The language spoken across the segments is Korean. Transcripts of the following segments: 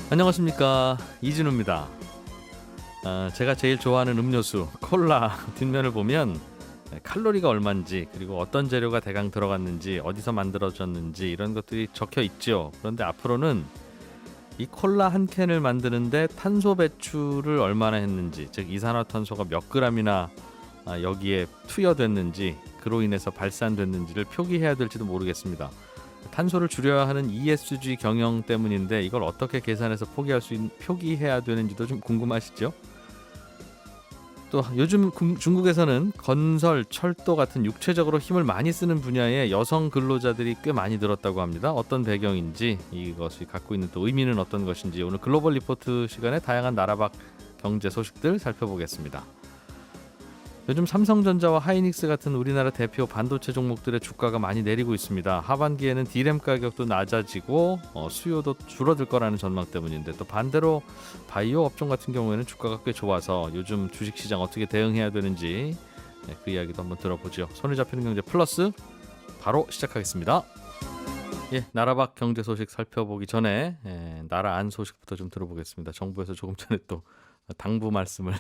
안녕하십니까, 이진우입니다. 제가 제일 좋아하는 음료수 콜라 뒷면을 보면 칼로리가 얼마인지, 그리고 어떤 재료가 대강 들어갔는지, 어디서 만들어졌는지 이런 것들이 적혀 있죠. 그런데 앞으로는 이 콜라 한 캔을 만드는데 탄소 배출을 얼마나 했는지, 즉 이산화탄소가 몇 그램이나 여기에 투여됐는지, 그로 인해서 발산됐는지를 표기해야 될지도 모르겠습니다. 탄소를 줄여야 하는 ESG 경영 때문인데, 이걸 어떻게 계산해서 표기해야 되는지도 좀 궁금하시죠? 또 요즘 중국에서는 건설, 철도 같은 육체적으로 힘을 많이 쓰는 분야에 여성 근로자들이 꽤 많이 늘었다고 합니다. 어떤 배경인지, 이것이 갖고 있는 또 의미는 어떤 것인지, 오늘 글로벌 리포트 시간에 다양한 나라 밖 경제 소식들 살펴보겠습니다. 요즘 삼성전자와 하이닉스 같은 우리나라 대표 반도체 종목들의 주가가 많이 내리고 있습니다. 하반기에는 D램 가격도 낮아지고 수요도 줄어들 거라는 전망 때문인데, 또 반대로 바이오 업종 같은 경우에는 주가가 꽤 좋아서 요즘 주식시장 어떻게 대응해야 되는지, 그 이야기도 한번 들어보죠. 손에 잡히는 경제 플러스 바로 시작하겠습니다. 나라 밖 경제 소식 살펴보기 전에 나라 안 소식부터 좀 들어보겠습니다. 정부에서 조금 전에 또 당부 말씀을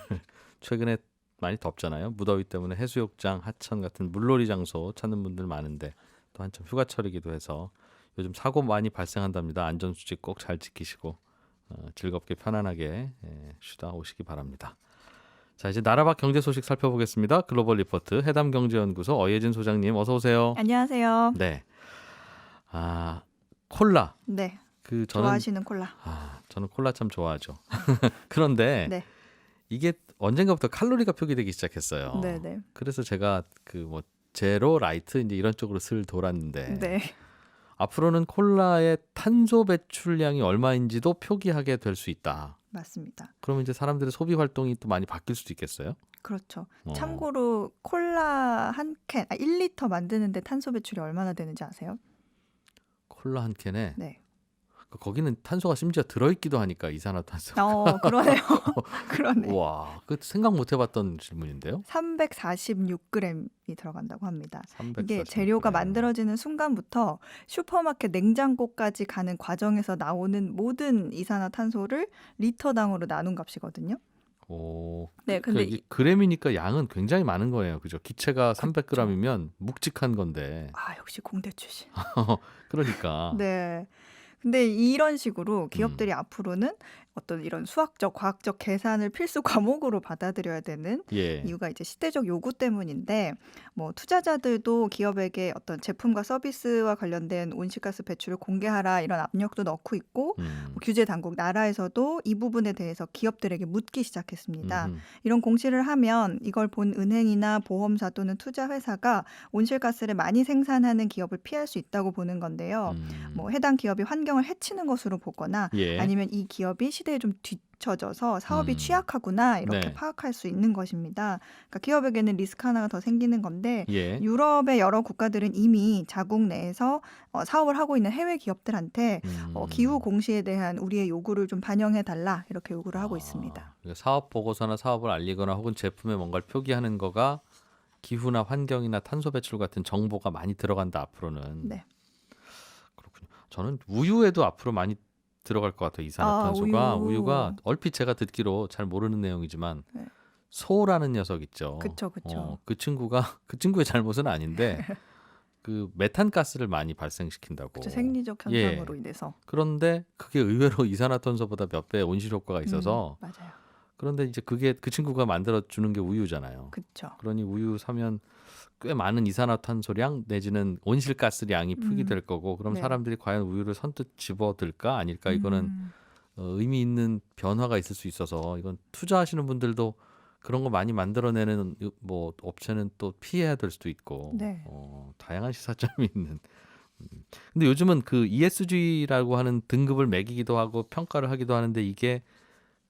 최근에 많이 덥잖아요. 무더위 때문에 해수욕장, 하천 같은 물놀이 장소 찾는 분들 많은데, 또 한참 휴가철이기도 해서 요즘 사고 많이 발생한답니다. 안전수칙 꼭 잘 지키시고 즐겁게 편안하게 쉬다 오시기 바랍니다. 자, 이제 나라 밖 경제 소식 살펴보겠습니다. 글로벌 리포트 해담경제연구소 어예진 소장님, 어서 오세요. 안녕하세요. 네. 콜라. 네. 저는 좋아하시는 콜라. 저는 콜라 참 좋아하죠. 그런데 네. 이게 언젠가부터 칼로리가 표기되기 시작했어요. 네네. 그래서 제가 제로, 라이트 이제 이런 쪽으로 슬 돌았는데, 네. 앞으로는 콜라의 탄소 배출량이 얼마인지도 표기하게 될 수 있다. 맞습니다. 그러면 이제 사람들의 소비 활동이 또 많이 바뀔 수도 있겠어요? 그렇죠. 어. 참고로 콜라 한 캔, 1리터 만드는데 탄소 배출이 얼마나 되는지 아세요? 콜라 한 캔에 네. 거기는 탄소가 심지어 들어있기도 하니까, 이산화탄소. 그러네요. 그러네. 와, 그 생각 못 해봤던 질문인데요. 346g이 들어간다고 합니다. 이게 346g. 재료가 만들어지는 순간부터 슈퍼마켓 냉장고까지 가는 과정에서 나오는 모든 이산화탄소를 리터당으로 나눈 값이거든요. 오, 네, 근데 이게 그램이니까 양은 굉장히 많은 거예요. 그죠? 기체가 300g이면 묵직한 건데. 역시 공대 출신. 그러니까. 네. 근데 이런 식으로 기업들이 앞으로는 어떤 이런 수학적, 과학적 계산을 필수 과목으로 받아들여야 되는 예. 이유가 이제 시대적 요구 때문인데, 뭐 투자자들도 기업에게 어떤 제품과 서비스와 관련된 온실가스 배출을 공개하라 이런 압력도 넣고 있고, 뭐 규제 당국 나라에서도 이 부분에 대해서 기업들에게 묻기 시작했습니다. 이런 공시를 하면 이걸 본 은행이나 보험사 또는 투자 회사가 온실가스를 많이 생산하는 기업을 피할 수 있다고 보는 건데요. 뭐 해당 기업이 환경을 해치는 것으로 보거나, 예. 아니면 이 기업이 시대에 좀 뒤처져서 사업이 취약하구나 이렇게 네. 파악할 수 있는 것입니다. 그러니까 기업에게는 리스크 하나가 더 생기는 건데, 예. 유럽의 여러 국가들은 이미 자국 내에서 사업을 하고 있는 해외 기업들한테 기후 공시에 대한 우리의 요구를 좀 반영해 달라 이렇게 요구를 하고 있습니다. 그러니까 사업 보고서나 사업을 알리거나 혹은 제품에 뭔가를 표기하는 거가 기후나 환경이나 탄소 배출 같은 정보가 많이 들어간다, 앞으로는. 네. 그렇군요. 저는 우유에도 앞으로 많이 들어갈 것 같아요, 이산화탄소가. 우유. 우유가 얼핏 제가 듣기로 잘 모르는 내용이지만, 네. 소라는 녀석 있죠. 그쵸. 그 친구의 잘못은 아닌데 그 메탄가스를 많이 발생시킨다고. 그쵸, 생리적 현상으로 인해서. 그런데 그게 의외로 이산화탄소보다 몇 배 온실 효과가 있어서. 맞아요. 그런데 이제 그게 그 친구가 만들어 주는 게 우유잖아요. 그쵸. 그러니 우유 사면 꽤 많은 이산화탄소량 내지는 온실가스량이 표기될 거고, 그럼 네. 사람들이 과연 우유를 선뜻 집어들까 아닐까, 이거는 의미 있는 변화가 있을 수 있어서, 이건 투자하시는 분들도 그런 거 많이 만들어내는 뭐 업체는 또 피해야 될 수도 있고. 네. 다양한 시사점이 있는. 근데 요즘은 그 ESG라고 하는 등급을 매기기도 하고 평가를 하기도 하는데, 이게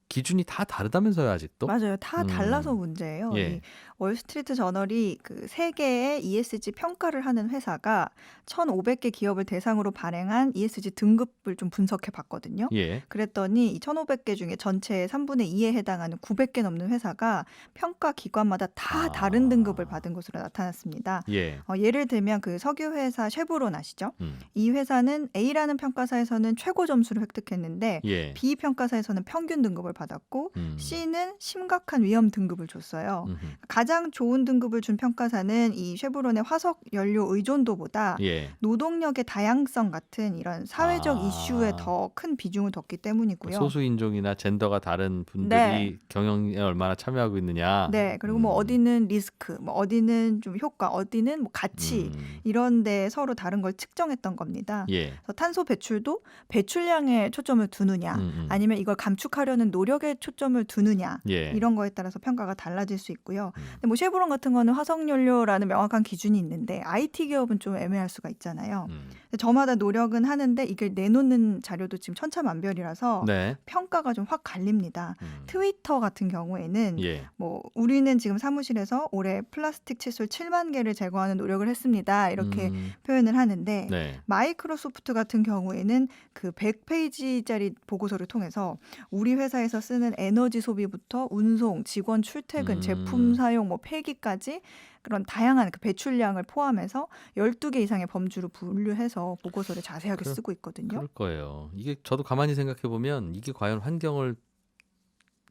기준이 다 다르다면서요, 아직도? 맞아요. 다 달라서 음. 문제예요. 이 예. 월스트리트 저널이 그 세계의 ESG 평가를 하는 회사가 1,500개 기업을 대상으로 발행한 ESG 등급을 좀 분석해 봤거든요. 예. 그랬더니 이 1,500개 중에 전체의 3분의 2에 해당하는 900개 넘는 회사가 평가 기관마다 다 다른 등급을 아. 받은 것으로 나타났습니다. 예. 예를 들면 그 석유 회사 쉐보론 아시죠? 음. 이 회사는 A라는 평가사에서는 최고 점수를 획득했는데 예. B 평가사에서는 평균 등급을 받았고 음. C는 심각한 위험 등급을 줬어요. 음흠. 가장 좋은 등급을 준 평가사는 이 쉐보론의 화석 연료 의존도보다 예. 노동력의 다양성 같은 이런 사회적 이슈에 아. 더 큰 비중을 뒀기 때문이고요. 소수 인종이나 젠더가 다른 분들이 네. 경영에 얼마나 참여하고 있느냐. 네, 그리고 뭐 어디는 리스크, 뭐 어디는 좀 효과, 어디는 뭐 가치 음. 이런데 서로 다른 걸 측정했던 겁니다. 예. 그래서 탄소 배출도 배출량에 초점을 두느냐, 아니면 이걸 감축하려는 노력에 초점을 두느냐 예. 이런 거에 따라서 평가가 달라질 수 있고요. 음. 근데 뭐 쉐보론 같은 거는 화석연료라는 명확한 기준이 있는데 IT 기업은 좀 애매할 수가 있잖아요. 근데 저마다 노력은 하는데 이걸 내놓는 자료도 지금 천차만별이라서 네. 평가가 좀 확 갈립니다. 트위터 같은 경우에는 예. 뭐 우리는 지금 사무실에서 올해 플라스틱 칫솔 7만 개를 제거하는 노력을 했습니다. 이렇게 표현을 하는데 네. 마이크로소프트 같은 경우에는 그 100페이지짜리 보고서를 통해서 우리 회사에서 쓰는 에너지 소비부터 운송, 직원 출퇴근, 제품 사용, 뭐 폐기까지 그런 다양한 그 배출량을 포함해서 12개 이상의 범주로 분류해서 보고서를 자세하게 그럴- 쓰고 있거든요. 그럴 거예요. 이게 저도 가만히 생각해 보면 이게 과연 환경을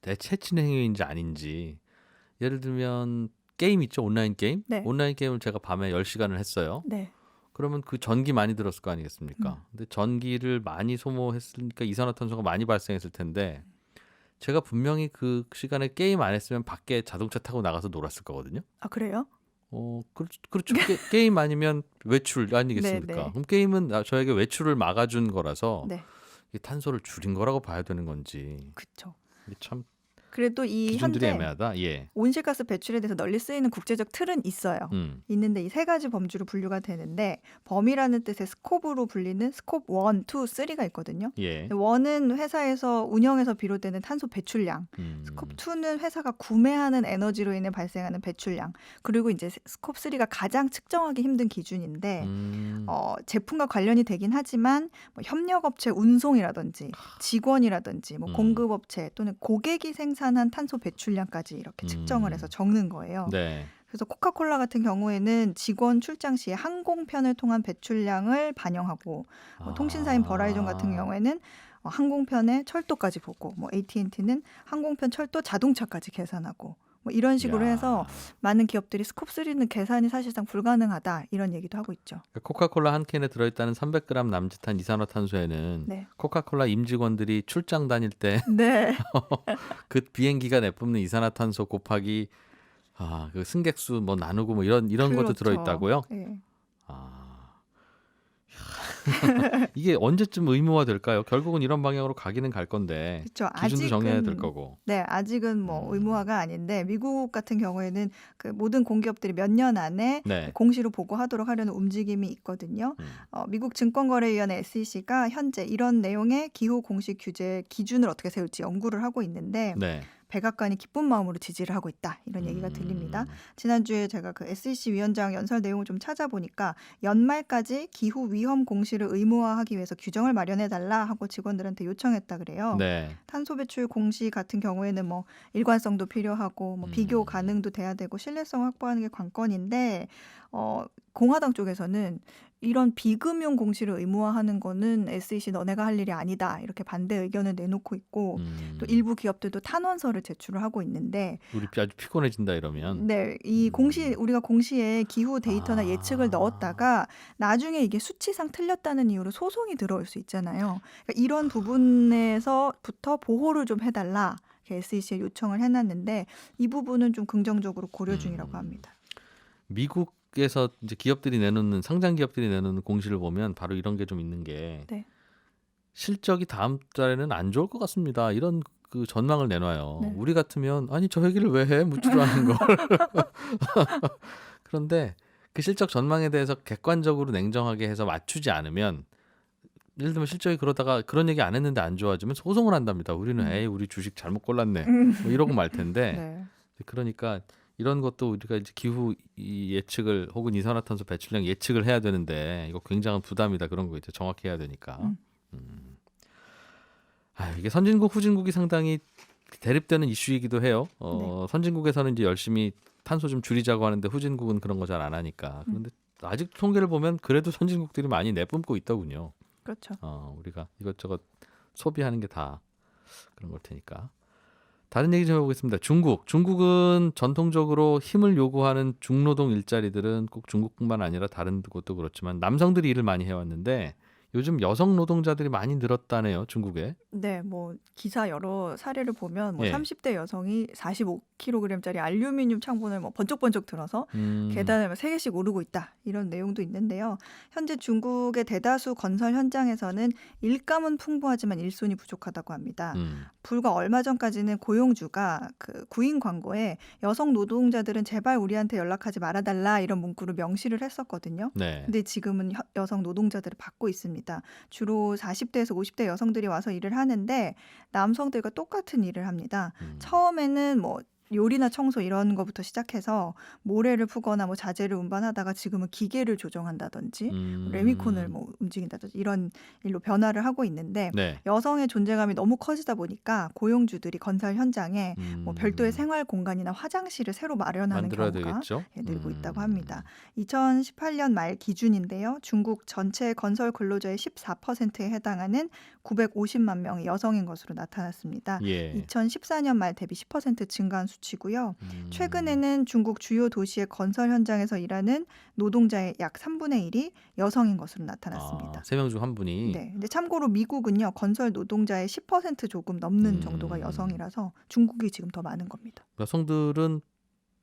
대체치는 행위인지 아닌지. 예를 들면 게임 있죠, 온라인 게임. 네. 온라인 게임을 제가 밤에 10시간을 했어요. 네. 그러면 그 전기 많이 들었을 거 아니겠습니까? 근데 전기를 많이 소모했으니까 이산화탄소가 많이 발생했을 텐데 제가 분명히 그 시간에 게임 안 했으면 밖에 자동차 타고 나가서 놀았을 거거든요. 아, 그래요? 그렇죠. 게임 아니면 외출 아니겠습니까? 네, 네. 그럼 게임은 저에게 외출을 막아준 거라서 네. 이게 탄소를 줄인 거라고 봐야 되는 건지 그렇죠. 이게 참 그래도 이 기준들이 현재 애매하다. 예. 온실가스 배출에 대해서 널리 쓰이는 국제적 틀은 있어요. 있는데 이 세 가지 범주로 분류가 되는데 범위라는 뜻의 스콥으로 불리는 스콥 1, 2, 3가 있거든요. 예. 1은 회사에서 운영에서 비롯되는 탄소 배출량, 스콥 2는 회사가 구매하는 에너지로 인해 발생하는 배출량, 그리고 이제 스콥 3가 가장 측정하기 힘든 기준인데 제품과 관련이 되긴 하지만 뭐 협력업체 운송이라든지 직원이라든지 뭐 공급업체 또는 고객이 생산한 탄소 배출량까지 이렇게 측정을 해서 적는 거예요. 네. 그래서 코카콜라 같은 경우에는 직원 출장 시에 항공편을 통한 배출량을 반영하고 뭐 통신사인 버라이전 같은 경우에는 항공편의 철도까지 보고 뭐 AT&T는 항공편 철도 자동차까지 계산하고 뭐 이런 식으로 야. 해서 많은 기업들이 스콥 3는 계산이 사실상 불가능하다 이런 얘기도 하고 있죠. 코카콜라 한 캔에 들어있다는 300g 남짓한 이산화탄소에는 네. 코카콜라 임직원들이 출장 다닐 때 네. 그 비행기가 내뿜는 이산화탄소 곱하기 그 승객수 뭐 나누고 뭐 이런 것도 그렇죠. 들어있다고요? 네. 이게 언제쯤 의무화 될까요? 결국은 이런 방향으로 가기는 갈 건데 그렇죠. 기준도 정해야 될 거고. 네, 아직은 뭐 의무화가 아닌데 미국 같은 경우에는 그 모든 공기업들이 몇 년 안에 네. 공시로 보고하도록 하려는 움직임이 있거든요. 미국 증권거래위원회 SEC가 현재 이런 내용의 기후 공시 규제 기준을 어떻게 세울지 연구를 하고 있는데 네. 백악관이 기쁜 마음으로 지지를 하고 있다 이런 얘기가 들립니다. 지난주에 제가 그 SEC 위원장 연설 내용을 좀 찾아보니까 연말까지 기후 위험 공시를 의무화하기 위해서 규정을 마련해달라 하고 직원들한테 요청했다 그래요. 네. 탄소 배출 공시 같은 경우에는 뭐 일관성도 필요하고 뭐 비교 가능도 돼야 되고 신뢰성 확보하는 게 관건인데 공화당 쪽에서는 이런 비금융 공시를 의무화하는 거는 SEC 너네가 할 일이 아니다 이렇게 반대 의견을 내놓고 있고 또 일부 기업들도 탄원서를 제출을 하고 있는데 우리 아주 피곤해진다 이러면. 네, 이 우리가 공시에 기후 데이터나 예측을 넣었다가 나중에 이게 수치상 틀렸다는 이유로 소송이 들어올 수 있잖아요. 그러니까 이런 부분에서부터 보호를 좀 해달라 SEC에 요청을 해놨는데 이 부분은 좀 긍정적으로 고려 중이라고 합니다. 미국에서 이제 기업들이 내놓는 상장 기업들이 내놓는 공시를 보면 바로 이런 게 좀 있는 게 네. 실적이 다음 달에는 안 좋을 것 같습니다. 이런 그 전망을 내놔요. 네. 우리 같으면 아니 저 얘기를 왜 해? 묻지도 않은 걸. 그런데 그 실적 전망에 대해서 객관적으로 냉정하게 해서 맞추지 않으면 예를 들면 실적이 그러다가 그런 얘기 안 했는데 안 좋아지면 소송을 한답니다. 우리는 음. 에이 우리 주식 잘못 골랐네 음. 뭐 이러고 말 텐데 네. 그러니까 이런 것도 우리가 이제 기후 이 예측을 혹은 이산화탄소 배출량 예측을 해야 되는데 이거 굉장한 부담이다 그런 거 이제 정확히 해야 되니까. 음. 음. 이게 선진국 후진국이 상당히 대립되는 이슈이기도 해요. 네. 선진국에서는 이제 열심히 탄소 좀 줄이자고 하는데 후진국은 그런 거 잘 안 하니까. 음. 그런데 아직 통계를 보면 그래도 선진국들이 많이 내뿜고 있더군요. 그렇죠. 우리가 이것저것 소비하는 게 다 그런 걸 테니까. 다른 얘기 좀 해보겠습니다. 중국은 전통적으로 힘을 요구하는 중노동 일자리들은 꼭 중국뿐만 아니라 다른 곳도 그렇지만 남성들이 일을 많이 해왔는데 요즘 여성 노동자들이 많이 늘었다네요. 중국에. 네. 뭐 기사 여러 사례를 보면 뭐 예. 30대 여성이 45kg짜리 알루미늄 창문을 뭐 번쩍번쩍 들어서 계단을 막 3개씩 오르고 있다. 이런 내용도 있는데요. 현재 중국의 대다수 건설 현장에서는 일감은 풍부하지만 일손이 부족하다고 합니다. 불과 얼마 전까지는 고용주가 그 구인 광고에 여성 노동자들은 제발 우리한테 연락하지 말아달라 이런 문구를 명시를 했었거든요. 네. 근데 지금은 여성 노동자들을 받고 있습니다. 주로 40대에서 50대 여성들이 와서 일을 하는데 남성들과 똑같은 일을 합니다. 처음에는 뭐 요리나 청소 이런 거부터 시작해서 모래를 푸거나 뭐 자재를 운반하다가 지금은 기계를 조정한다든지 레미콘을 뭐 움직인다든지 이런 일로 변화를 하고 있는데 네. 여성의 존재감이 너무 커지다 보니까 고용주들이 건설 현장에 뭐 별도의 생활 공간이나 화장실을 새로 마련하는 만들어야 경우가 되겠죠. 늘고 있다고 합니다. 2018년 말 기준인데요. 중국 전체 건설 근로자의 14%에 해당하는 950만 명이 여성인 것으로 나타났습니다. 예. 2014년 말 대비 10% 증가한 수치고요. 최근에는 중국 주요 도시의 건설 현장에서 일하는 노동자의 약 3분의 1이 여성인 것으로 나타났습니다. 3명 중 한 분이. 네. 근데 참고로 미국은요. 건설 노동자의 10% 조금 넘는 정도가 여성이라서 중국이 지금 더 많은 겁니다. 여성들은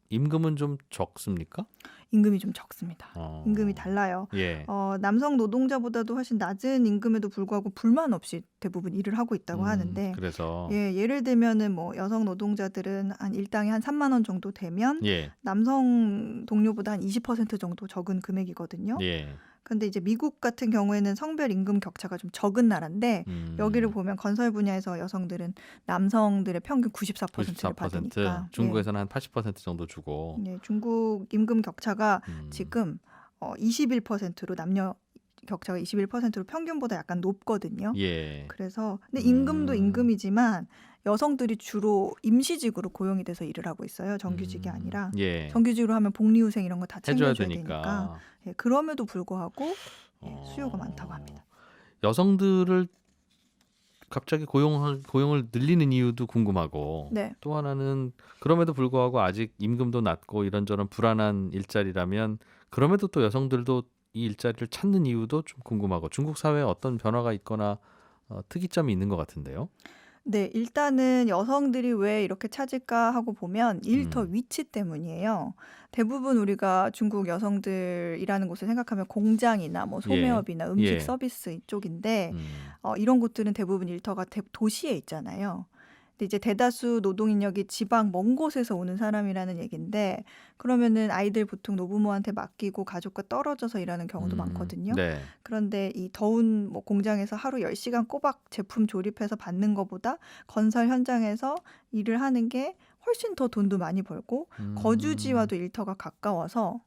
임금은 좀 적습니까? 임금이 좀 적습니다. 임금이 달라요. 예. 남성 노동자보다도 훨씬 낮은 임금에도 불구하고 불만 없이 대부분 일을 하고 있다고 하는데 그래서 예, 예를 들면은 뭐 여성 노동자들은 한 일당에 한 3만 원 정도 되면 예. 남성 동료보다 한 20% 정도 적은 금액이거든요. 예. 근데 이제 미국 같은 경우에는 성별 임금 격차가 좀 적은 나라인데 여기를 보면 건설 분야에서 여성들은 남성들의 평균 94%를 받으니까 중국에서는 한 80% 정도 주고. 네, 중국 임금 격차가 지금 21%로 남녀 격차가 21%로 평균보다 약간 높거든요. 예. 그래서 근데 임금도 임금이지만 여성들이 주로 임시직으로 고용이 돼서 일을 하고 있어요. 정규직이 아니라. 예. 정규직으로 하면 복리후생 이런 거 다 해줘야 챙겨줘야 되니까. 되니까. 예, 그럼에도 불구하고 수요가 많다고 합니다. 여성들을 갑자기 고용을 늘리는 이유도 궁금하고 네. 또 하나는 그럼에도 불구하고 아직 임금도 낮고 이런저런 불안한 일자리라면 그럼에도 또 여성들도 이 일자리를 찾는 이유도 좀 궁금하고 중국 사회에 어떤 변화가 있거나 특이점이 있는 것 같은데요. 네, 일단은 여성들이 왜 이렇게 찾을까 하고 보면 일터 위치 때문이에요. 대부분 우리가 중국 여성들 일하는 곳을 생각하면 공장이나 뭐 소매업이나 음식 예. 서비스 이쪽인데 이런 곳들은 대부분 일터가 도시에 있잖아요. 근데 이제 대다수 노동 인력이 지방 먼 곳에서 오는 사람이라는 얘긴데 그러면은 아이들 보통 노부모한테 맡기고 가족과 떨어져서 일하는 경우도 많거든요. 네. 그런데 이 더운 뭐 공장에서 하루 10시간 꼬박 제품 조립해서 받는 것보다 건설 현장에서 일을 하는 게 훨씬 더 돈도 많이 벌고 거주지와도 일터가 가까워서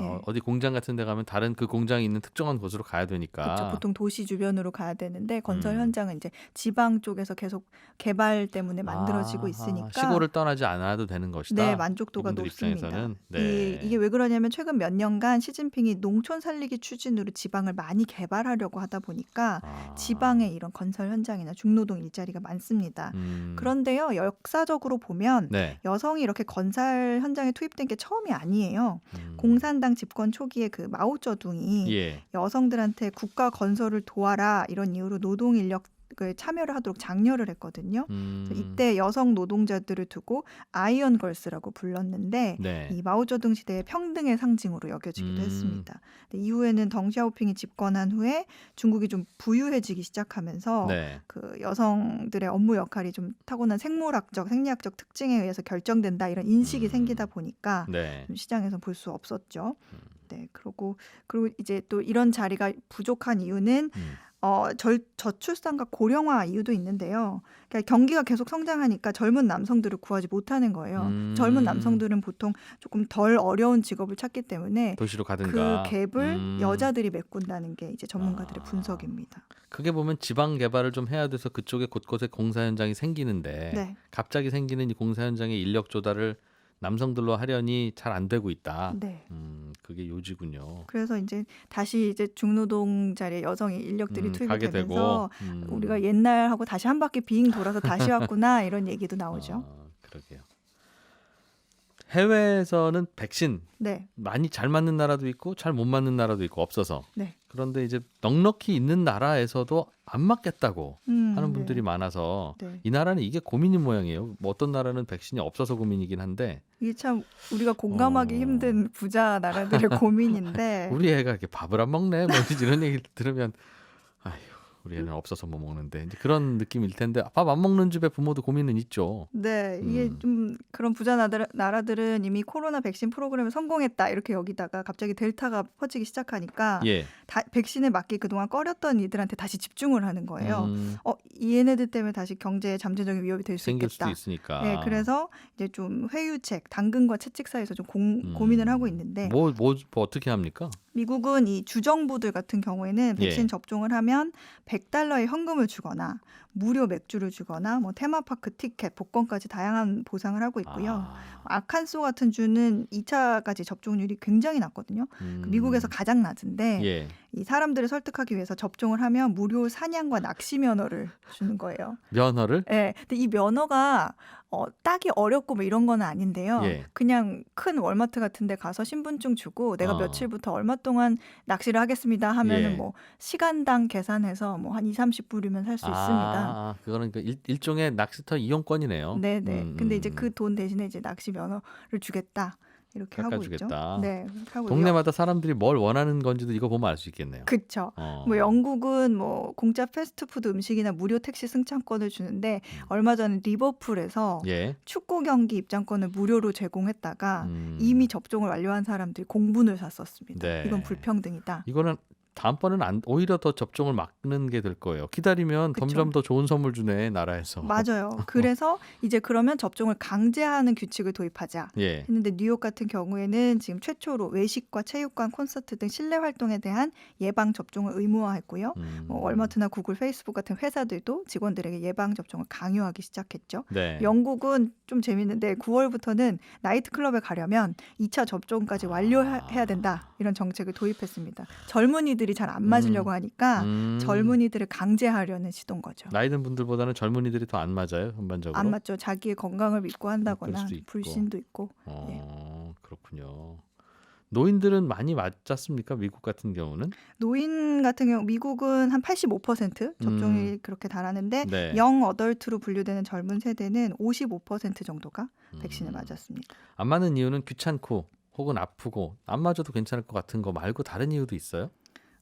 예. 어디 공장 같은 데 가면 다른 그 공장이 있는 특정한 곳으로 가야 되니까. 그렇죠. 보통 도시 주변으로 가야 되는데 건설 현장은 이제 지방 쪽에서 계속 개발 때문에 만들어지고 있으니까 시골을 떠나지 않아도 되는 것이다. 네, 만족도가 이분들 높습니다. 입장에서는. 네. 이게 왜 그러냐면 최근 몇 년간 시진핑이 농촌 살리기 추진으로 지방을 많이 개발하려고 하다 보니까 지방에 이런 건설 현장이나 중노동 일자리가 많습니다. 그런데요, 역사적으로 보면 네. 여성이 이렇게 건설 현장에 투입된 게 처음이 아니에요. 공산당 집권 초기에 그 마오쩌둥이 예. 여성들한테 국가 건설을 도와라 이런 이유로 노동 인력을 참여를 하도록 장려를 했거든요. 그래서 이때 여성 노동자들을 두고 아이언 걸스라고 불렀는데 네. 이 마오쩌둥 시대의 평등의 상징으로 여겨지기도 했습니다. 근데 이후에는 덩샤오핑이 집권한 후에 중국이 좀 부유해지기 시작하면서 네. 그 여성들의 업무 역할이 좀 타고난 생물학적, 생리학적 특징에 의해서 결정된다 이런 인식이 생기다 보니까 네. 좀 시장에서 볼 수 없었죠. 네, 그리고 이제 또 이런 자리가 부족한 이유는 저출산과 고령화 이유도 있는데요. 그러니까 경기가 계속 성장하니까 젊은 남성들을 구하지 못하는 거예요. 젊은 남성들은 보통 조금 덜 어려운 직업을 찾기 때문에 도시로 그 가든가. 갭을 여자들이 메꾼다는 게 이제 전문가들의 분석입니다. 크게 보면 지방 개발을 좀 해야 돼서 그쪽에 곳곳에 공사 현장이 생기는데 네. 갑자기 생기는 이 공사 현장의 인력 조달을 남성들로 하려니 잘 안 되고 있다. 네. 그게 요지군요. 그래서 이제 다시 이제 중노동 자리에 여성 인력들이 투입이 가게 되면서 되고. 우리가 옛날하고 다시 한 바퀴 빙 돌아서 다시 왔구나 이런 얘기도 나오죠. 그러게요. 해외에서는 백신 네. 많이 잘 맞는 나라도 있고 잘 못 맞는 나라도 있고 없어서. 네. 그런데 이제 넉넉히 있는 나라에서도 안 맞겠다고 하는 분들이 네. 많아서 네. 이 나라는 이게 고민인 모양이에요. 뭐 어떤 나라는 백신이 없어서 고민이긴 한데 이게 참 우리가 공감하기 힘든 부자 나라들의 고민인데 우리 애가 이렇게 밥을 안 먹네 뭐 이런 얘기를 들으면 아휴 우리 애는 없어서 못 먹는데 이제 그런 느낌일 텐데 밥 안 먹는 집에 부모도 고민은 있죠. 네, 이게 좀 그런 부자 나라들은 이미 코로나 백신 프로그램을 성공했다 이렇게 여기다가 갑자기 델타가 퍼지기 시작하니까 예. 백신을 맞기 그동안 꺼렸던 이들한테 다시 집중을 하는 거예요. 얘네들 때문에 다시 경제에 잠재적인 위협이 될 수 생길 수도 있겠다. 있으니까. 네, 그래서 이제 좀 회유책, 당근과 채찍 사이에서 좀 고민을 하고 있는데 뭐 어떻게 합니까? 미국은 이 주정부들 같은 경우에는 백신 예. 접종을 하면 $100의 현금을 주거나 무료 맥주를 주거나 뭐 테마파크 티켓, 복권까지 다양한 보상을 하고 있고요. 아칸소 같은 주는 2차까지 접종률이 굉장히 낮거든요. 미국에서 가장 낮은데 예. 이 사람들을 설득하기 위해서 접종을 하면 무료 사냥과 낚시 면허를 주는 거예요. 면허를? 네, 근데 이 면허가 따기 어렵고 뭐 이런 건 아닌데요. 예. 그냥 큰 월마트 같은 데 가서 신분증 주고 내가 며칠부터 얼마 동안 낚시를 하겠습니다 하면은 예. 뭐 시간당 계산해서 뭐 한 2-30불이면 살 수 있습니다. 그거는 일종의 낚시터 이용권이네요. 네네. 근데 이제 그 돈 대신에 이제 낚시 면허를 주겠다. 이렇게 하고 깎아주겠다. 있죠. 네, 하고 동네마다 사람들이 뭘 원하는 건지도 이거 보면 알 수 있겠네요. 그렇죠. 뭐 영국은 뭐 공짜 패스트푸드 음식이나 무료 택시 승차권을 주는데 얼마 전에 리버풀에서 예. 축구 경기 입장권을 무료로 제공했다가 이미 접종을 완료한 사람들이 공분을 샀었습니다. 네. 이건 불평등이다. 이거는 다음번에는 오히려 더 접종을 막는 게 될 거예요. 기다리면 그쵸. 점점 더 좋은 선물 주네 나라에서. 맞아요. 그래서 이제 그러면 접종을 강제하는 규칙을 도입하자 예. 했는데 뉴욕 같은 경우에는 지금 최초로 외식과 체육관, 콘서트 등 실내 활동에 대한 예방 접종을 의무화했고요. 뭐 월마트나 구글, 페이스북 같은 회사들도 직원들에게 예방 접종을 강요하기 시작했죠. 네. 영국은 좀 재밌는데 9월부터는 나이트클럽에 가려면 2차 접종까지 완료해야 된다. 이런 정책을 도입했습니다. 젊은이들이 잘 안 맞으려고 하니까 젊은이들을 강제하려는 시도인 거죠. 나이 든 분들보다는 젊은이들이 더 안 맞아요, 전반적으로. 안 맞죠. 자기의 건강을 믿고 한다거나 수도 있고. 불신도 있고. 그렇군요. 노인들은 많이 맞았습니까? 미국 같은 경우는? 노인 같은 경우 미국은 한 85% 접종이 그렇게 달하는데 네. 영 어덜트로 분류되는 젊은 세대는 55% 정도가 백신을 맞았습니다. 안 맞는 이유는 귀찮고 혹은 아프고 안 맞아도 괜찮을 것 같은 거 말고 다른 이유도 있어요?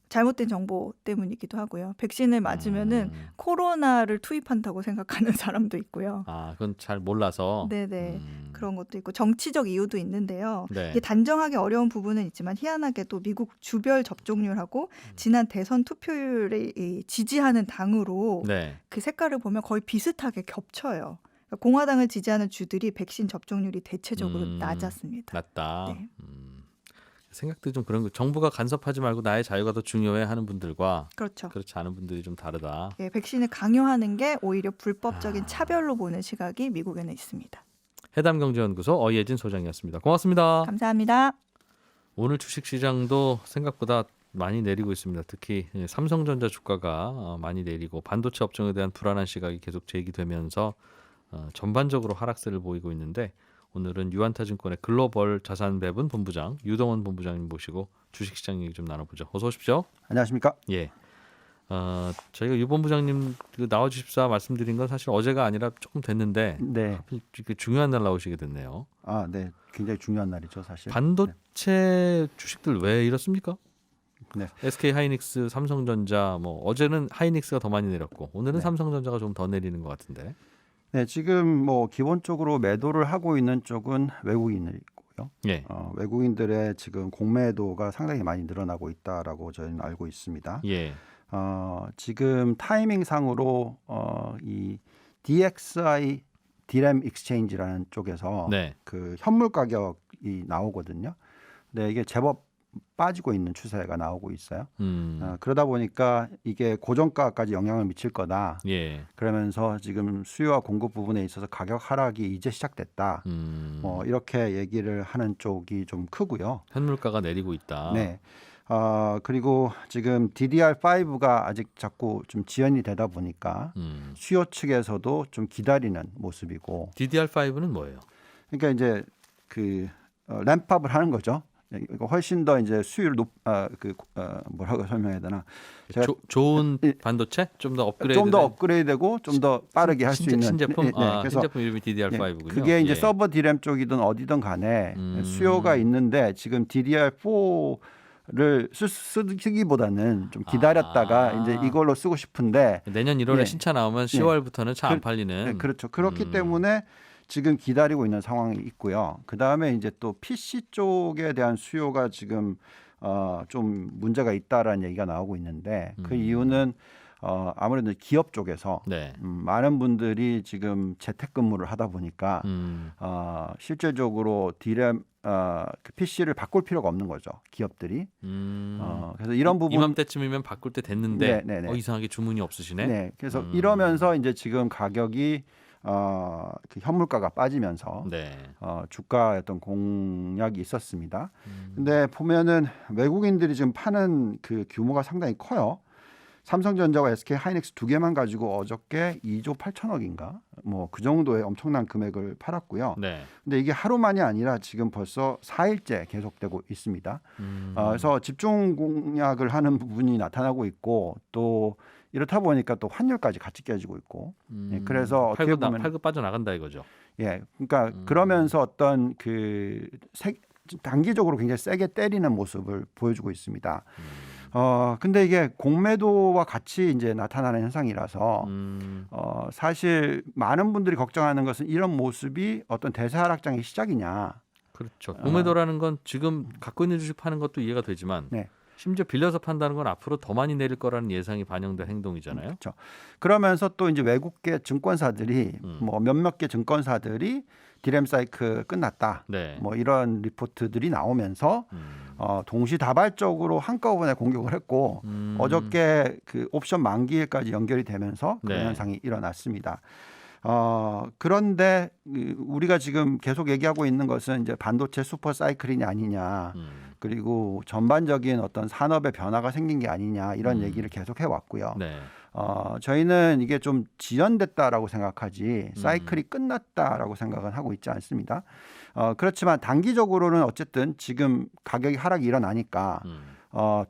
잘못된 정보 때문이기도 하고요. 백신을 맞으면은 코로나를 투입한다고 생각하는 사람도 있고요. 그건 잘 몰라서. 네네. 그런 것도 있고 정치적 이유도 있는데요. 네. 이게 단정하기 어려운 부분은 있지만 희한하게도 미국 주별 접종률하고 지난 대선 투표율을 지지하는 당으로 네. 그 색깔을 보면 거의 비슷하게 겹쳐요. 그러니까 공화당을 지지하는 주들이 백신 접종률이 대체적으로 낮았습니다. 낮다. 네. 생각도 좀 그런 거. 정부가 간섭하지 말고 나의 자유가 더 중요해 하는 분들과 그렇죠. 그렇지 않은 분들이 좀 다르다. 예, 백신을 강요하는 게 오히려 불법적인 차별로 보는 시각이 미국에는 있습니다. 해담경제연구소 어예진 소장이었습니다. 고맙습니다. 감사합니다. 오늘 주식시장도 생각보다 많이 내리고 있습니다. 특히 삼성전자 주가가 많이 내리고 반도체 업종에 대한 불안한 시각이 계속 제기되면서 전반적으로 하락세를 보이고 있는데 오늘은 유한타증권의 글로벌 자산 배분 본부장 유동원 본부장님 모시고 주식시장 얘기 좀 나눠보죠. 어서 오십시오. 안녕하십니까? 예. 저희가 유 본부장님 나와주십사 말씀드린 건 사실 어제가 아니라 조금 됐는데 네. 이렇게 중요한 날 나오시게 됐네요. 네. 굉장히 중요한 날이죠, 사실. 반도체 주식들 왜 이렇습니까? 네. SK 하이닉스, 삼성전자 뭐 어제는 하이닉스가 더 많이 내렸고 오늘은 네. 삼성전자가 좀 더 내리는 것 같은데. 네, 지금 뭐 기본적으로 매도를 하고 있는 쪽은 외국인이고요. 예. 외국인들의 지금 공매도가 상당히 많이 늘어나고 있다라고 저희는 알고 있습니다. 예. 지금 타이밍상으로 이 DXI 디램 익스체인지라는 쪽에서 네. 그 현물 가격이 나오거든요. 근데 이게 제법 빠지고 있는 추세가 나오고 있어요. 그러다 보니까 이게 고정가까지 영향을 미칠 거다. 예. 그러면서 지금 수요와 공급 부분에 있어서 가격 하락이 이제 시작됐다. 뭐 이렇게 얘기를 하는 쪽이 좀 크고요. 현물가가 내리고 있다. 네. 그리고 지금 DDR5가 아직 자꾸 좀 지연이 되다 보니까 수요 측에서도 좀 기다리는 모습이고. DDR5는 뭐예요? 그러니까 이제 그 램프업을 하는 거죠. 이거 훨씬 더 이제 수율 뭐라고 설명해야 되나? 제가 좋은 반도체? 좀 더 업그레이드. 좀 더 업그레이드되고 좀 더 빠르게 할 수 있는 신제품. 네, 그래서 그래서 신제품 이름이 DDR5군요. 그게 이제 서버 디램 쪽이든 어디든 간에 수요가 있는데 지금 DDR4를 쓰기보다는 좀 기다렸다가 이제 이걸로 쓰고 싶은데 내년 1월에 예. 신차 나오면 10월부터는 차 안 팔리는. 네, 그렇죠. 그렇기 때문에 지금 기다리고 있는 상황이 있고요. 그 다음에 이제 또 PC 쪽에 대한 수요가 지금 좀 문제가 있다라는 얘기가 나오고 있는데 그 이유는 아무래도 기업 쪽에서 네. 많은 분들이 지금 재택근무를 하다 보니까 실질적으로 디램 그 PC를 바꿀 필요가 없는 거죠. 기업들이. 그래서 이런 부분 이맘때쯤이면 바꿀 때 됐는데 네. 이상하게 주문이 없으시네. 네. 그래서 이러면서 이제 지금 가격이 그 현물가가 빠지면서 네. 주가의 어떤 공약이 있었습니다. 근데 보면은 외국인들이 지금 파는 그 규모가 상당히 커요. 삼성전자와 SK 하이닉스 두 개만 가지고 어저께 2조 8천억인가 뭐 그 정도의 엄청난 금액을 팔았고요. 네. 근데 이게 하루만이 아니라 지금 벌써 4일째 계속되고 있습니다. 그래서 집중 공략을 하는 부분이 나타나고 있고 또 이렇다 보니까 또 환율까지 같이 깨지고 있고 그래서 어떻게 보면 팔고 빠져나간다 이거죠. 예, 그러니까 그러면서 어떤 단기적으로 굉장히 세게 때리는 모습을 보여주고 있습니다. 근데 이게 공매도와 같이 이제 나타나는 현상이라서 사실 많은 분들이 걱정하는 것은 이런 모습이 어떤 대세 하락장의 시작이냐. 그렇죠. 공매도라는 건 지금 갖고 있는 주식 파는 것도 이해가 되지만 네. 심지어 빌려서 판다는 건 앞으로 더 많이 내릴 거라는 예상이 반영된 행동이잖아요. 그렇죠. 그러면서 또 이제 외국계 증권사들이 뭐 몇몇 개 증권사들이 디램 사이클 끝났다. 네. 뭐 이런 리포트들이 나오면서 동시다발적으로 한꺼번에 공격을 했고 어저께 그 옵션 만기일까지 연결이 되면서 그런 네. 현상이 일어났습니다. 그런데 우리가 지금 계속 얘기하고 있는 것은 이제 반도체 슈퍼 사이클이 아니냐. 그리고 전반적인 어떤 산업의 변화가 생긴 게 아니냐 이런 얘기를 계속 해왔고요. 네. 저희는 이게 좀 지연됐다라고 생각하지 사이클이 끝났다라고 생각은 하고 있지 않습니다. 그렇지만 단기적으로는 어쨌든 지금 가격이 하락이 일어나니까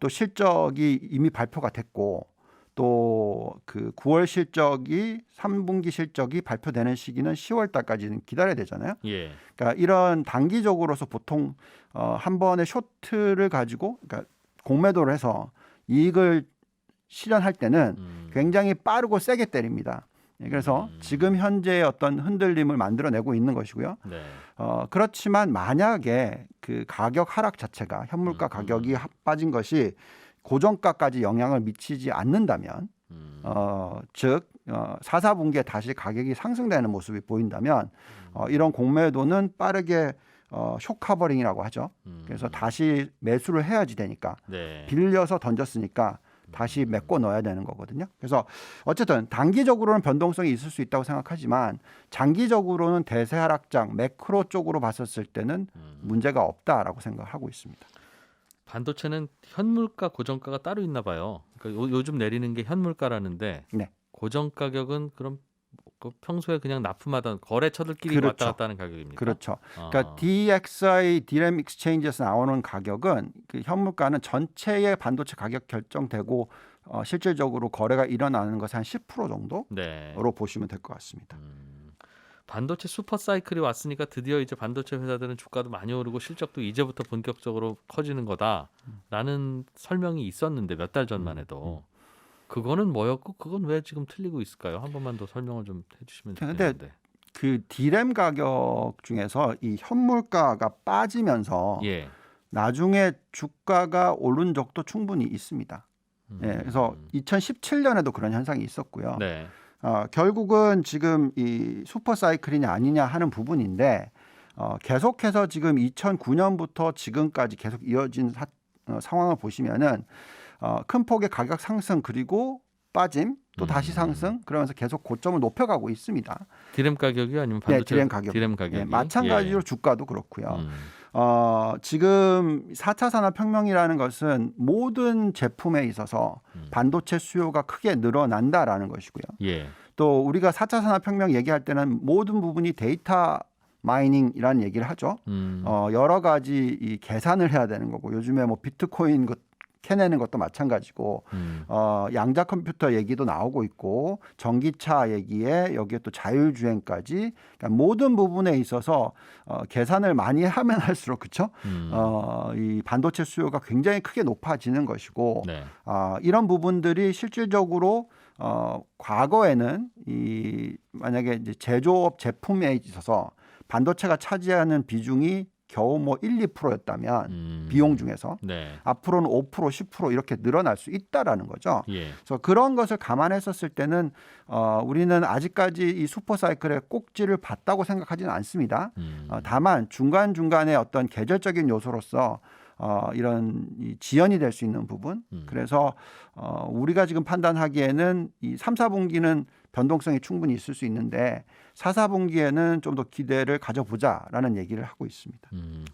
또 실적이 이미 발표가 됐고 또 그 9월 실적이 3분기 실적이 발표되는 시기는 10월 달까지는 기다려야 되잖아요. 예. 그러니까 이런 단기적으로서 보통 한 번의 쇼트를 가지고 그러니까 공매도를 해서 이익을 실현할 때는 굉장히 빠르고 세게 때립니다. 그래서 지금 현재의 어떤 흔들림을 만들어내고 있는 것이고요. 네. 그렇지만 만약에 그 가격 하락 자체가 현물가 가격이 빠진 것이 고정가까지 영향을 미치지 않는다면 즉 4, 4분기에 다시 가격이 상승되는 모습이 보인다면 이런 공매도는 빠르게 쇼커버링이라고 하죠. 그래서 다시 매수를 해야지 되니까 네. 빌려서 던졌으니까 다시 메꿔 넣어야 되는 거거든요. 그래서 어쨌든 단기적으로는 변동성이 있을 수 있다고 생각하지만 장기적으로는 대세 하락장 매크로 쪽으로 봤었을 때는 문제가 없다라고 생각하고 있습니다. 반도체는 현물가 고정가가 따로 있나 봐요. 그러니까 요즘 내리는 게 현물가라는데 네. 고정 가격은 그럼 그 평소에 그냥 납품하던 거래처들끼리 그렇죠. 왔다 갔다 하는 가격입니까? 그렇죠. 그러니까 DXI 디램 익스체인지에서 나오는 가격은 그 현물가는 전체의 반도체 가격 결정되고 실질적으로 거래가 일어나는 것의 한 10% 정도로 네. 보시면 될 것 같습니다. 반도체 슈퍼 사이클이 왔으니까 드디어 이제 반도체 회사들은 주가도 많이 오르고 실적도 이제부터 본격적으로 커지는 거다라는 설명이 있었는데 몇 달 전만 해도 그거는 뭐였고 그건 왜 지금 틀리고 있을까요? 한 번만 더 설명을 좀 해주시면 좋겠는데. 그 디램 가격 중에서 이 현물가가 빠지면서 예. 나중에 주가가 오른 적도 충분히 있습니다. 예, 그래서 2017년에도 그런 현상이 있었고요. 네. 결국은 지금 이 슈퍼 사이클이냐 아니냐 하는 부분인데 계속해서 지금 2009년부터 지금까지 계속 이어진 상황을 보시면은 큰 폭의 가격 상승 그리고 빠짐 또 다시 상승 그러면서 계속 고점을 높여가고 있습니다. 디램 가격이 아니면 네, 반도체 디램 가격. 디램 가격이 네, 마찬가지로 예. 주가도 그렇고요. 지금 4차 산업혁명이라는 것은 모든 제품에 있어서 반도체 수요가 크게 늘어난다라는 것이고요. 예. 또 우리가 4차 산업혁명 얘기할 때는 모든 부분이 데이터 마이닝이라는 얘기를 하죠. 여러 가지 이 계산을 해야 되는 거고 요즘에 뭐 비트코인 캐내는 것도 마찬가지고 양자 컴퓨터 얘기도 나오고 있고 전기차 얘기에 여기에 또 자율주행까지 그러니까 모든 부분에 있어서 계산을 많이 하면 할수록 그렇죠. 이 반도체 수요가 굉장히 크게 높아지는 것이고 네. 이런 부분들이 실질적으로 과거에는 이 만약에 이제 제조업 제품에 있어서 반도체가 차지하는 비중이 겨우 뭐 1, 2%였다면 비용 중에서 네. 앞으로는 5%, 10% 이렇게 늘어날 수 있다라는 거죠. 예. 그래서 그런 것을 감안했었을 때는 우리는 아직까지 이 슈퍼 사이클의 꼭지를 봤다고 생각하지는 않습니다. 다만 중간중간에 어떤 계절적인 요소로서 이런 이 지연이 될 수 있는 부분. 그래서 우리가 지금 판단하기에는 이 3, 4분기는 변동성이 충분히 있을 수 있는데 4, 4분기에는 좀 더 기대를 가져보자라는 얘기를 하고 있습니다.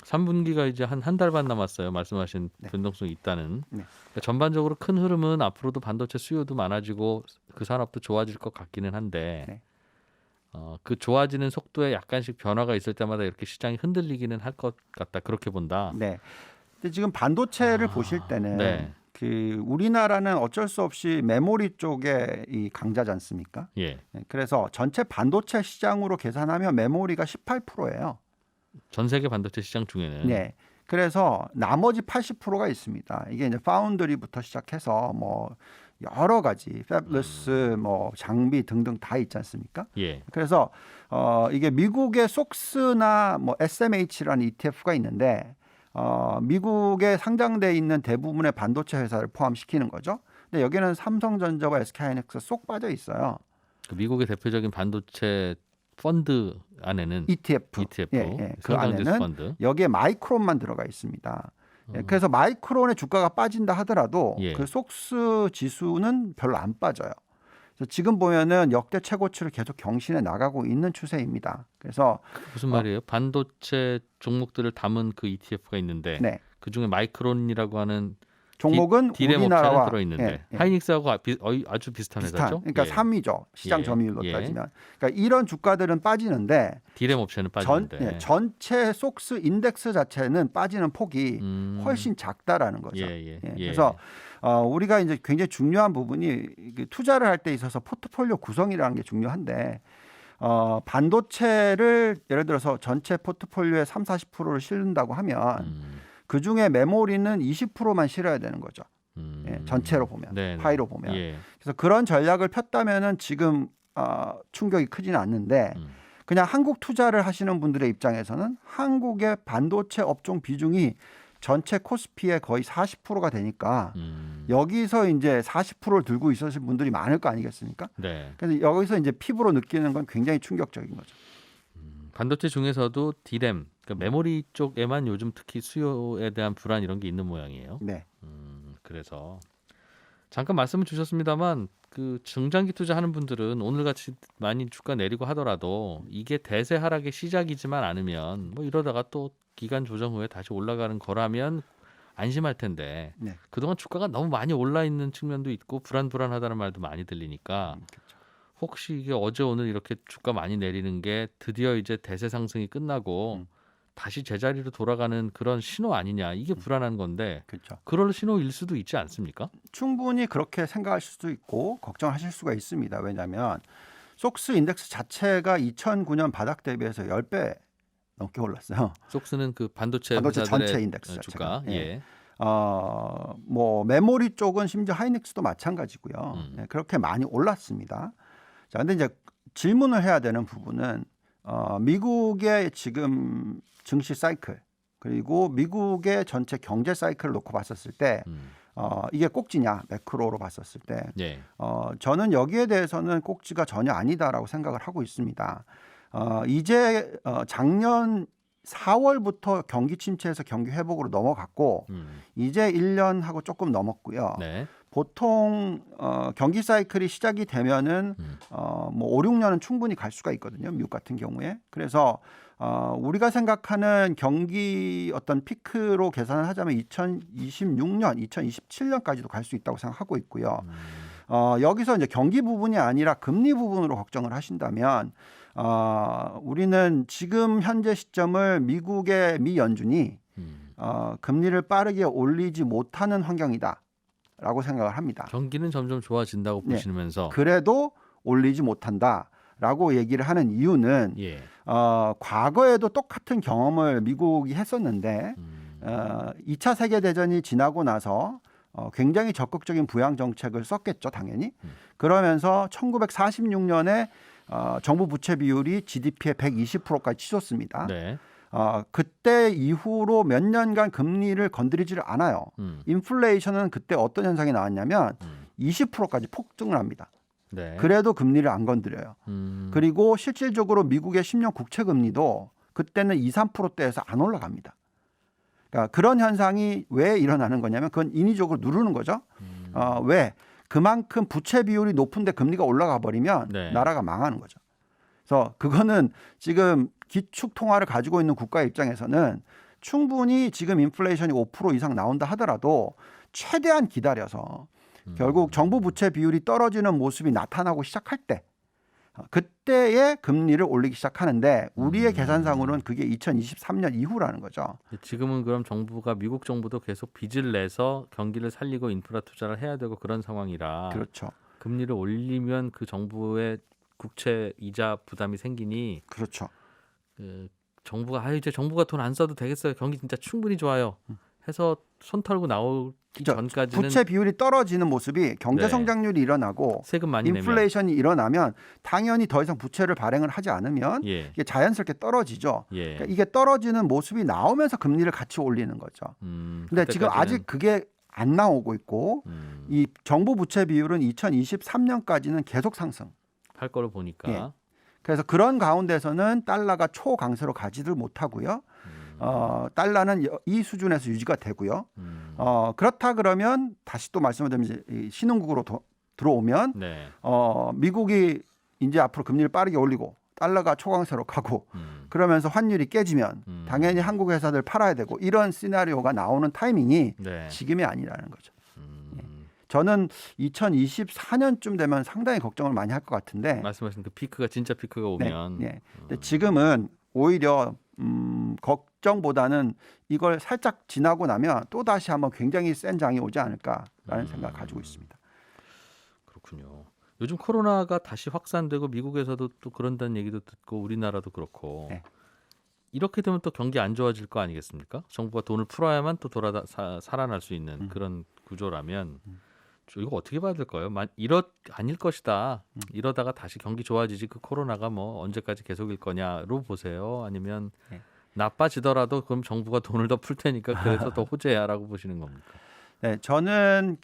3분기가 이제 한 달 반 남았어요. 말씀하신 네. 변동성이 있다는. 네. 그러니까 전반적으로 큰 흐름은 앞으로도 반도체 수요도 많아지고 그 산업도 좋아질 것 같기는 한데 네. 그 좋아지는 속도에 약간씩 변화가 있을 때마다 이렇게 시장이 흔들리기는 할 것 같다. 그렇게 본다. 네. 근데 지금 반도체를 보실 때는 네. 그 우리나라는 어쩔 수 없이 메모리 쪽에 이 강자지 않습니까? 예. 그래서 전체 반도체 시장으로 계산하면 메모리가 18%예요. 전 세계 반도체 시장 중에는 네. 그래서 나머지 80%가 있습니다. 이게 이제 파운드리부터 시작해서 뭐 여러 가지 팹리스 뭐 장비 등등 다 있지 않습니까? 예. 그래서 이게 미국의 속스나 뭐 SMH라는 ETF가 있는데 미국에 상장돼 있는 대부분의 반도체 회사를 포함시키는 거죠. 근데 여기는 삼성전자와 SK하이닉스 쏙 빠져 있어요. 그 미국의 대표적인 반도체 펀드 안에는 ETF. 그 성장지수 안에는 펀드. 여기에 마이크론만 들어가 있습니다. 그래서 마이크론의 주가가 빠진다 하더라도 예. 그 속스 지수는 별로 안 빠져요. 그래서 지금 보면은 역대 최고치를 계속 경신해 나가고 있는 추세입니다. 그래서 무슨 말이에요? 반도체 종목들을 담은 그 ETF가 있는데 네. 그 중에 마이크론이라고 하는 종목은 디램 우리나라와 업체는 들어 있는데 하이닉스하고 아주 비슷한 회사죠. 그러니까 예. 3위죠. 시장 예. 점유율로 예. 따지면. 그러니까 이런 주가들은 빠지는데 디램 업체는 빠지는데. 전체 속스 인덱스 자체는 빠지는 폭이 훨씬 작다라는 거죠. 예. 그래서 우리가 이제 굉장히 중요한 부분이 투자를 할 때 있어서 포트폴리오 구성이라는 게 중요한데 반도체를 예를 들어서 전체 포트폴리오의 3, 40%를 실른다고 하면 그 중에 메모리는 20%만 실어야 되는 거죠. 전체로 보면, 네네. 파이로 보면. 예. 그래서 그런 전략을 폈다면은 지금 충격이 크지는 않는데 그냥 한국 투자를 하시는 분들의 입장에서는 한국의 반도체 업종 비중이 전체 코스피의 거의 40%가 되니까 여기서 이제 40%를 들고 있으신 분들이 많을 거 아니겠습니까? 네. 그래서 여기서 이제 피부로 느끼는 건 굉장히 충격적인 거죠. 반도체 중에서도 디램, 그러니까 메모리 쪽에만 요즘 특히 수요에 대한 불안 이런 게 있는 모양이에요. 네. 그래서 잠깐 말씀을 주셨습니다만 그 중장기 투자하는 분들은 오늘같이 많이 주가 내리고 하더라도 이게 대세 하락의 시작이지만 않으면 뭐 이러다가 또 기간 조정 후에 다시 올라가는 거라면 안심할 텐데 네. 그동안 주가가 너무 많이 올라 있는 측면도 있고 불안하다는 말도 많이 들리니까 그렇죠. 혹시 이게 어제 오늘 이렇게 주가 많이 내리는 게 드디어 이제 대세 상승이 끝나고 다시 제자리로 돌아가는 그런 신호 아니냐 이게 불안한 건데 그렇죠. 그럴 신호일 수도 있지 않습니까? 충분히 그렇게 생각하실 수도 있고 걱정하실 수가 있습니다. 왜냐하면 속스 인덱스 자체가 2009년 바닥 대비해서 10배 넘게 올랐어요. 속스는 그 반도체 전체 회사들의 인덱스 주가. 자체가. 예. 뭐 메모리 쪽은 심지어 하이닉스도 마찬가지고요. 그렇게 많이 올랐습니다. 자, 근데 이제 질문을 해야 되는 부분은 미국의 지금 증시 사이클 그리고 미국의 전체 경제 사이클을 놓고 봤었을 때 이게 꼭지냐 매크로로 봤었을 때 예. 저는 여기에 대해서는 꼭지가 전혀 아니다라고 생각을 하고 있습니다. 이제 작년 4월부터 경기 침체에서 경기 회복으로 넘어갔고 이제 1년하고 조금 넘었고요. 네. 보통 경기 사이클이 시작이 되면은 뭐 5, 6년은 충분히 갈 수가 있거든요. 미국 같은 경우에. 그래서 우리가 생각하는 경기 어떤 피크로 계산을 하자면 2026년, 2027년까지도 갈 수 있다고 생각하고 있고요. 여기서 이제 경기 부분이 아니라 금리 부분으로 걱정을 하신다면 우리는 지금 현재 시점을 미국의 미 연준이 금리를 빠르게 올리지 못하는 환경이다라고 생각을 합니다. 경기는 점점 좋아진다고 네. 보시면서 그래도 올리지 못한다라고 얘기를 하는 이유는 예. 과거에도 똑같은 경험을 미국이 했었는데 2차 세계대전이 지나고 나서 굉장히 적극적인 부양 정책을 썼겠죠, 당연히. 그러면서 1946년에 정부 부채 비율이 GDP의 120%까지 치솟습니다. 네. 그때 이후로 몇 년간 금리를 건드리지를 않아요. 인플레이션은 그때 어떤 현상이 나왔냐면 20%까지 폭등을 합니다. 네. 그래도 금리를 안 건드려요. 그리고 실질적으로 미국의 10년 국채 금리도 그때는 2, 3%대에서 안 올라갑니다. 그러니까 그런 현상이 왜 일어나는 거냐면 그건 인위적으로 누르는 거죠. 왜? 그만큼 부채 비율이 높은데 금리가 올라가 버리면 네. 나라가 망하는 거죠. 그래서 그거는 지금 기축 통화를 가지고 있는 국가 입장에서는 충분히 지금 인플레이션이 5% 이상 나온다 하더라도 최대한 기다려서 결국 정부 부채 비율이 떨어지는 모습이 나타나고 시작할 때 그때의 금리를 올리기 시작하는데 우리의 계산상으로는 그게 2023년 이후라는 거죠. 지금은 그럼 정부가 미국 정부도 계속 빚을 내서 경기를 살리고 인프라 투자를 해야 되고 그런 상황이라 그렇죠. 금리를 올리면 그 정부의 국채 이자 부담이 생기니 그렇죠. 정부가 이제 정부가 돈 안 써도 되겠어요. 경기 진짜 충분히 좋아요. 해서 손 털고 나오기 그렇죠. 전까지는 부채 비율이 떨어지는 모습이 경제 네. 성장률이 일어나고 세금 많이 인플레이션이 일어나면 당연히 더 이상 부채를 발행을 하지 않으면 내면 예. 이게 자연스럽게 떨어지죠. 예. 그러니까 이게 떨어지는 모습이 나오면서 금리를 같이 올리는 거죠. 근데 지금 그때까지는, 아직 그게 안 나오고 있고 이 정부 부채 비율은 2023년까지는 계속 상승. 할 거로 보니까 예. 그래서 그런 가운데서는 달러가 초강세로 가지를 못하고요. 달러는 이 수준에서 유지가 되고요. 그렇다 그러면 다시 또 말씀을 드리면 이제 신흥국으로 들어오면 네. 미국이 이제 앞으로 금리를 빠르게 올리고 달러가 초강세로 가고 그러면서 환율이 깨지면 당연히 한국 회사들 팔아야 되고 이런 시나리오가 나오는 타이밍이 네. 지금이 아니라는 거죠. 저는 2024년쯤 되면 상당히 걱정을 많이 할 것 같은데 말씀하신 그 피크가 진짜 피크가 오면 네. 근데 지금은 오히려 걱정보다는 이걸 살짝 지나고 나면 또 다시 한번 굉장히 센 장이 오지 않을까라는 생각을 가지고 있습니다. 그렇군요. 요즘 코로나가 다시 확산되고 미국에서도 또 그런다는 얘기도 듣고 우리나라도 그렇고 네. 이렇게 되면 또 경기 안 좋아질 거 아니겠습니까? 정부가 돈을 풀어야만 또 살아날 수 있는 그런 구조라면 이거 어떻게 봐야 될까요? 아닐 것이다. 이러다가 다시 경기 좋아지지 그 코로나가 뭐 언제까지 계속일 거냐로 보세요? 아니면 네. 나빠지더라도 그럼 정부가 돈을 더 풀 테니까 그래서 더 호재야라고 보시는 겁니까? 네, 저는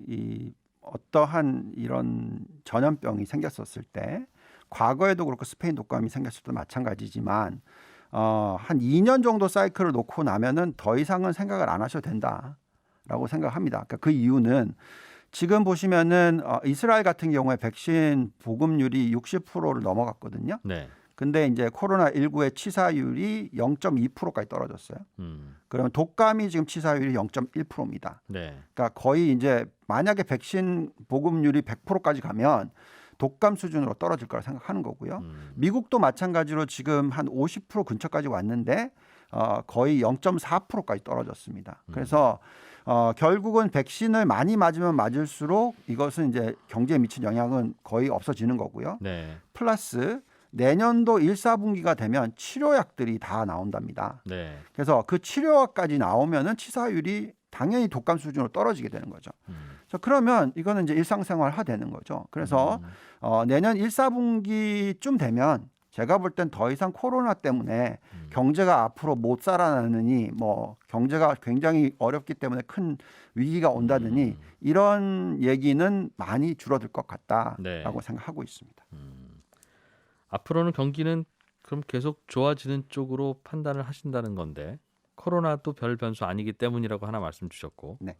이 어떠한 이런 전염병이 생겼었을 때 과거에도 그렇고 스페인 독감이 생겼을 때도 마찬가지지만 한 2년 정도 사이클을 놓고 나면은 더 이상은 생각을 안 하셔도 된다라고 생각합니다. 그러니까 그 이유는 지금 보시면은 이스라엘 같은 경우에 백신 보급률이 60%를 넘어갔거든요. 네. 근데 이제 코로나19의 치사율이 0.2%까지 떨어졌어요. 그러면 독감이 지금 치사율이 0.1%입니다. 네. 그러니까 거의 이제 만약에 백신 보급률이 100%까지 가면 독감 수준으로 떨어질 거라 생각하는 거고요. 미국도 마찬가지로 지금 한 50% 근처까지 왔는데 거의 0.4%까지 떨어졌습니다. 그래서 결국은 백신을 많이 맞으면 맞을수록 이것은 이제 경제에 미친 영향은 거의 없어지는 거고요. 네. 플러스 내년도 1, 4분기가 되면 치료약들이 다 나온답니다. 네. 그래서 그 치료약까지 나오면은 치사율이 당연히 독감 수준으로 떨어지게 되는 거죠. 자, 그러면 이거는 이제 일상생활화 되는 거죠. 그래서 내년 1, 4분기쯤 되면 제가 볼 땐 더 이상 코로나 때문에 음. 경제가 앞으로 못 살아나느니 뭐 경제가 굉장히 어렵기 때문에 큰 위기가 온다느니 이런 얘기는 많이 줄어들 것 같다라고 네. 생각하고 있습니다. 앞으로는 경기는 그럼 계속 좋아지는 쪽으로 판단을 하신다는 건데 코로나도 별 변수 아니기 때문이라고 하나 말씀 주셨고 네.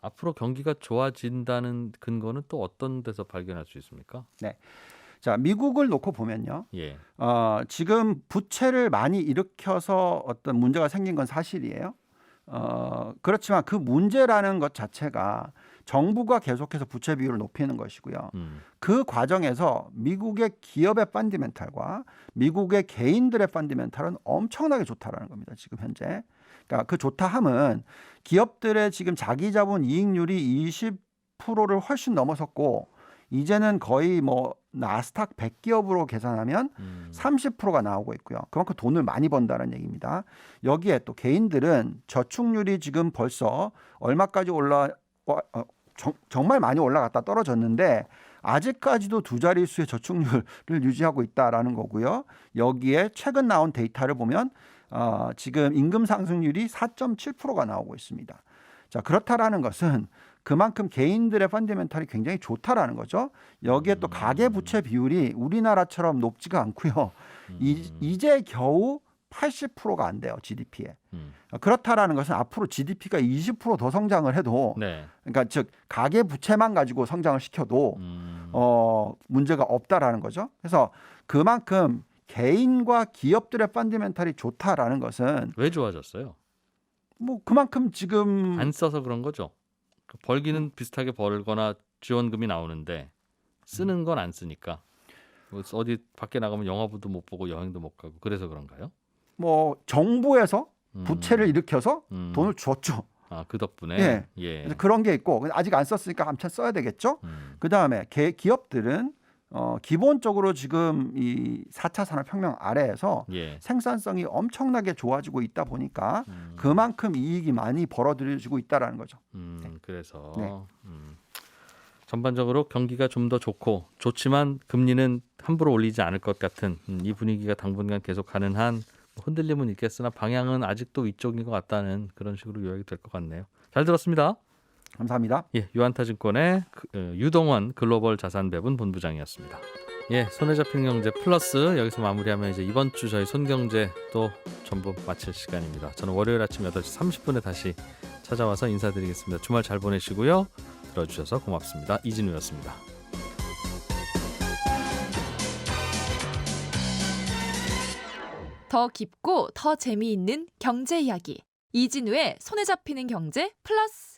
앞으로 경기가 좋아진다는 근거는 또 어떤 데서 발견할 수 있습니까? 자, 미국을 놓고 보면요. 예. 지금 부채를 많이 일으켜서 어떤 문제가 생긴 건 사실이에요. 그렇지만 그 문제라는 것 자체가 정부가 계속해서 부채 비율을 높이는 것이고요. 그 과정에서 미국의 기업의 펀더멘탈과 미국의 개인들의 펀더멘탈은 엄청나게 좋다라는 겁니다. 지금 현재. 그러니까 그 좋다 함은 기업들의 지금 자기 자본 이익률이 20%를 훨씬 넘어섰고 이제는 거의 뭐 나스닥 100기업으로 계산하면 30%가 나오고 있고요. 그만큼 돈을 많이 번다는 얘기입니다. 여기에 또 개인들은 저축률이 지금 벌써 얼마까지 정말 많이 올라갔다 떨어졌는데 아직까지도 두 자릿수의 저축률을 유지하고 있다라는 거고요. 여기에 최근 나온 데이터를 보면 지금 임금 상승률이 4.7%가 나오고 있습니다. 자, 그렇다라는 것은 그만큼 개인들의 펀더멘탈이 굉장히 좋다라는 거죠. 여기에 또 가계 부채 비율이 우리나라처럼 높지가 않고요. 이제 겨우 80%가 안 돼요, GDP에. 그렇다라는 것은 앞으로 GDP가 20% 더 성장을 해도 네. 그러니까 즉 가계 부채만 가지고 성장을 시켜도 문제가 없다라는 거죠. 그래서 그만큼 개인과 기업들의 펀더멘탈이 좋다라는 것은 왜 좋아졌어요? 뭐 그만큼 지금 안 써서 그런 거죠. 벌기는 비슷하게 벌거나 지원금이 나오는데 쓰는 건 안 쓰니까 뭐 어디 밖에 나가면 영화도 못 보고 여행도 못 가고 그래서 그런가요? 뭐 정부에서 부채를 일으켜서 돈을 줬죠. 그 덕분에 예. 그래서 그런 게 있고 아직 안 썼으니까 한참 써야 되겠죠. 그다음에 기업들은 기본적으로 지금 이 4차 산업혁명 아래에서 예. 생산성이 엄청나게 좋아지고 있다 보니까 그만큼 이익이 많이 벌어들여지고 있다라는 거죠. 그래서 네. 전반적으로 경기가 좀 더 좋지만 금리는 함부로 올리지 않을 것 같은 이 분위기가 당분간 계속 가는 한 흔들림은 있겠으나 방향은 아직도 위쪽인 것 같다는 그런 식으로 요약이 될 것 같네요. 잘 들었습니다. 감사합니다. 예, 유한타증권의 유동원 글로벌 자산배분 본부장이었습니다. 예, 손에 잡히는 경제 플러스 여기서 마무리하면 이제 이번 주 저희 손경제 또 전부 마칠 시간입니다. 저는 월요일 아침 8시 30분에 다시 찾아와서 인사드리겠습니다. 주말 잘 보내시고요. 들어주셔서 고맙습니다. 이진우였습니다. 더 깊고 더 재미있는 경제 이야기 이진우의 손에 잡히는 경제 플러스.